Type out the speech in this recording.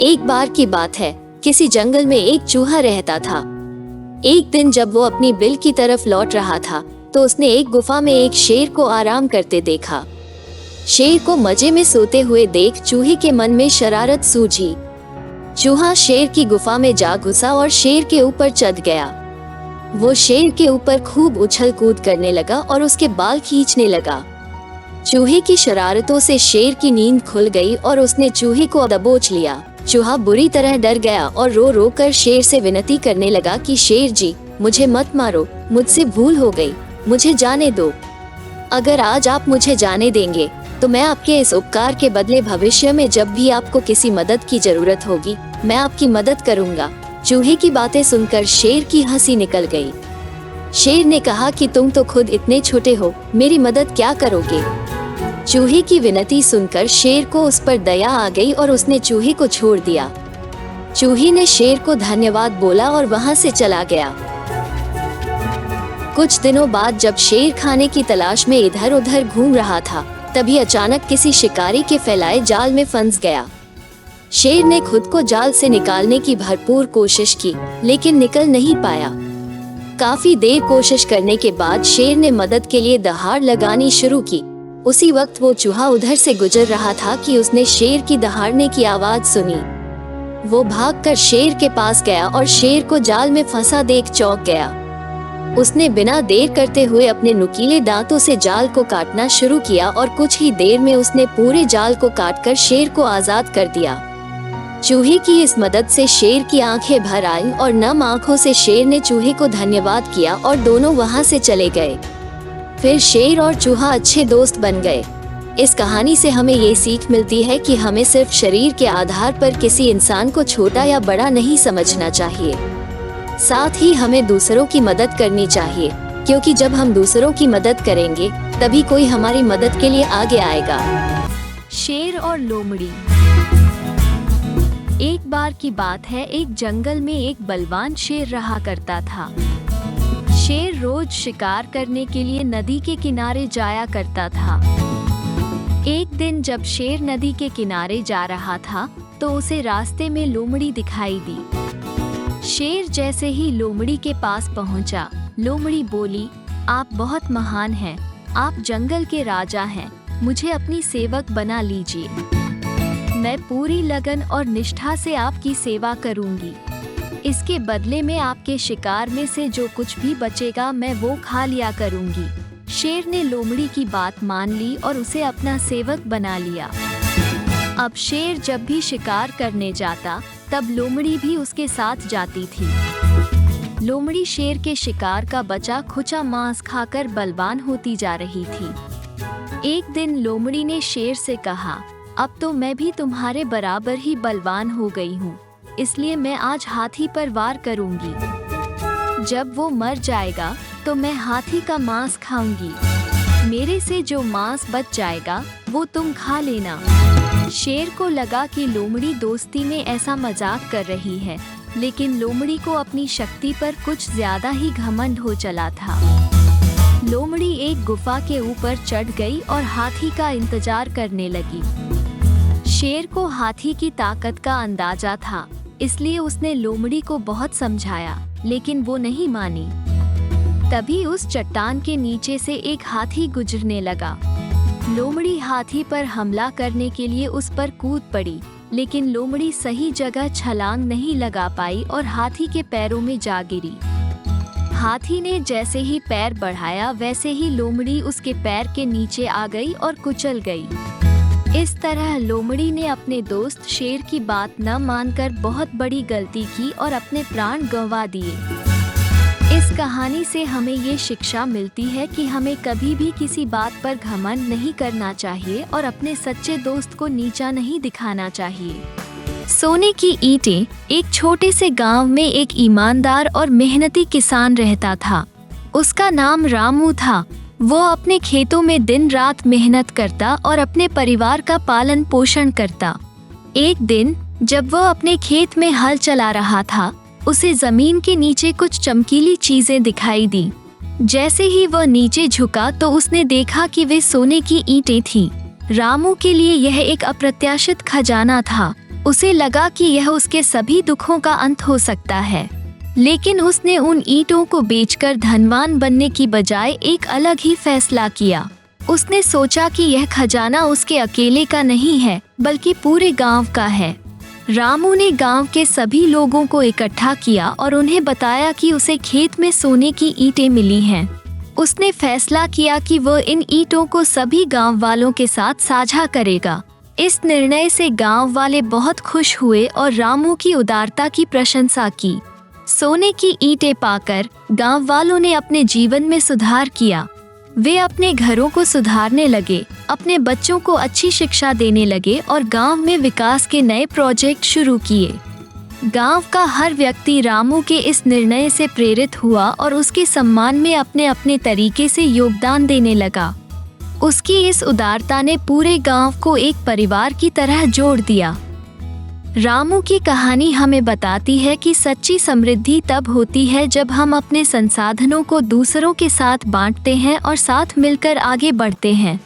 एक बार की बात है, किसी जंगल में एक चूहा रहता था। एक दिन जब वो अपनी बिल की तरफ लौट रहा था तो उसने एक गुफा में एक शेर को आराम करते देखा। शेर को मजे में सोते हुए देख चूहे के मन में शरारत सूझी। चूहा शेर की गुफा में जा घुसा और शेर के ऊपर चढ़ गया। वो शेर के ऊपर खूब उछल कूद करने लगा और उसके बाल खींचने लगा। चूहे की शरारतों से शेर की नींद खुल गई और उसने चूहे को दबोच लिया। चूहा बुरी तरह डर गया और रो रो कर शेर से विनती करने लगा कि शेर जी, मुझे मत मारो, मुझसे भूल हो गई, मुझे जाने दो। अगर आज आप मुझे जाने देंगे तो मैं आपके इस उपकार के बदले भविष्य में जब भी आपको किसी मदद की जरूरत होगी मैं आपकी मदद करूंगा। चूहे की बातें सुनकर शेर की हंसी निकल गई। शेर ने कहा कि तुम तो खुद इतने छोटे हो, मेरी मदद क्या करोगे। चूहे की विनती सुनकर शेर को उस पर दया आ गई और उसने चूहे को छोड़ दिया। चूहे ने शेर को धन्यवाद बोला और वहां से चला गया। कुछ दिनों बाद जब शेर खाने की तलाश में इधर उधर घूम रहा था तभी अचानक किसी शिकारी के फैलाए जाल में फंस गया। शेर ने खुद को जाल से निकालने की भरपूर कोशिश की लेकिन निकल नहीं पाया। काफी देर कोशिश करने के बाद शेर ने मदद के लिए दहाड़ लगानी शुरू की। उसी वक्त वो चूहा उधर से गुजर रहा था कि उसने शेर की दहाड़ने की आवाज सुनी। वो भागकर शेर के पास गया और शेर को जाल में फंसा देख चौंक गया। उसने बिना देर करते हुए अपने नुकीले दांतों से जाल को काटना शुरू किया और कुछ ही देर में उसने पूरे जाल को काटकर शेर को आजाद कर दिया। चूहे की इस मदद से शेर की आंखें भर आईं और नम आंखों से शेर ने चूहे को धन्यवाद किया और दोनों वहां से चले गए। फिर शेर और चूहा अच्छे दोस्त बन गए। इस कहानी से हमें ये सीख मिलती है कि हमें सिर्फ शरीर के आधार पर किसी इंसान को छोटा या बड़ा नहीं समझना चाहिए। साथ ही हमें दूसरों की मदद करनी चाहिए, क्योंकि जब हम दूसरों की मदद करेंगे तभी कोई हमारी मदद के लिए आगे आएगा। शेर और लोमड़ी। एक बार की बात है, एक जंगल में एक बलवान शेर रहा करता था। शेर रोज शिकार करने के लिए नदी के किनारे जाया करता था। एक दिन जब शेर नदी के किनारे जा रहा था तो उसे रास्ते में लोमड़ी दिखाई दी। शेर जैसे ही लोमड़ी के पास पहुंचा, लोमड़ी बोली, आप बहुत महान हैं, आप जंगल के राजा हैं, मुझे अपनी सेवक बना लीजिए। मैं पूरी लगन और निष्ठा से आपकी सेवा करूंगी। इसके बदले में आपके शिकार में से जो कुछ भी बचेगा मैं वो खा लिया करूंगी। शेर ने लोमड़ी की बात मान ली और उसे अपना सेवक बना लिया। अब शेर जब भी शिकार करने जाता तब लोमड़ी भी उसके साथ जाती थी। लोमड़ी शेर के शिकार का बचा खुचा मांस खाकर बलवान होती जा रही थी। एक दिन लोमड़ी ने शेर से कहा, अब तो मैं भी तुम्हारे बराबर ही बलवान हो गई हूँ, इसलिए मैं आज हाथी पर वार करूंगी। जब वो मर जाएगा तो मैं हाथी का मांस खाऊंगी। मेरे से जो मांस बच जाएगा वो तुम खा लेना। शेर को लगा कि लोमड़ी दोस्ती में ऐसा मजाक कर रही है, लेकिन लोमड़ी को अपनी शक्ति पर कुछ ज्यादा ही घमंड हो चला था। लोमड़ी एक गुफा के ऊपर चढ़ गई और हाथी का इंतजार करने लगी। शेर को हाथी की ताकत का अंदाजा था, इसलिए उसने लोमड़ी को बहुत समझाया, लेकिन वो नहीं मानी। तभी उस चट्टान के नीचे से एक हाथी गुजरने लगा। लोमड़ी हाथी पर हमला करने के लिए उस पर कूद पड़ी, लेकिन लोमड़ी सही जगह छलांग नहीं लगा पाई और हाथी के पैरों में जा गिरी। हाथी ने जैसे ही पैर बढ़ाया वैसे ही लोमड़ी उसके पैर के नीचे आ गई और कुचल गई। इस तरह लोमड़ी ने अपने दोस्त शेर की बात न मानकर बहुत बड़ी गलती की और अपने प्राण गंवा दिए। इस कहानी से हमें ये शिक्षा मिलती है कि हमें कभी भी किसी बात पर घमंड नहीं करना चाहिए और अपने सच्चे दोस्त को नीचा नहीं दिखाना चाहिए। सोने की ईंटें। एक छोटे से गांव में एक ईमानदार और मेहनती किसान रहता था। उसका नाम रामू था। वो अपने खेतों में दिन रात मेहनत करता और अपने परिवार का पालन पोषण करता। एक दिन जब वो अपने खेत में हल चला रहा था, उसे जमीन के नीचे कुछ चमकीली चीजें दिखाई दी। जैसे ही वह नीचे झुका तो उसने देखा कि वे सोने की ईंटें थीं। रामू के लिए यह एक अप्रत्याशित खजाना था। उसे लगा कि यह उसके सभी दुखों का अंत हो सकता है, लेकिन उसने उन ईंटों को बेचकर धनवान बनने की बजाय एक अलग ही फैसला किया। उसने सोचा कि यह खजाना उसके अकेले का नहीं है, बल्कि पूरे गांव का है। रामू ने गांव के सभी लोगों को इकट्ठा किया और उन्हें बताया कि उसे खेत में सोने की ईंटें मिली हैं। उसने फैसला किया कि वह इन ईंटों को सभी गांव वालों के साथ साझा करेगा। इस निर्णय से गांव वाले बहुत खुश हुए और रामू की उदारता की प्रशंसा की। सोने की ईंटें पाकर गांव वालों ने अपने जीवन में सुधार किया। वे अपने घरों को सुधारने लगे, अपने बच्चों को अच्छी शिक्षा देने लगे और गांव में विकास के नए प्रोजेक्ट शुरू किए। गांव का हर व्यक्ति रामू के इस निर्णय से प्रेरित हुआ और उसके सम्मान में अपने अपने तरीके से योगदान देने लगा। उसकी इस उदारता ने पूरे गांव को एक परिवार की तरह जोड़ दिया। रामू की कहानी हमें बताती है कि सच्ची समृद्धि तब होती है जब हम अपने संसाधनों को दूसरों के साथ बांटते हैं और साथ मिलकर आगे बढ़ते हैं।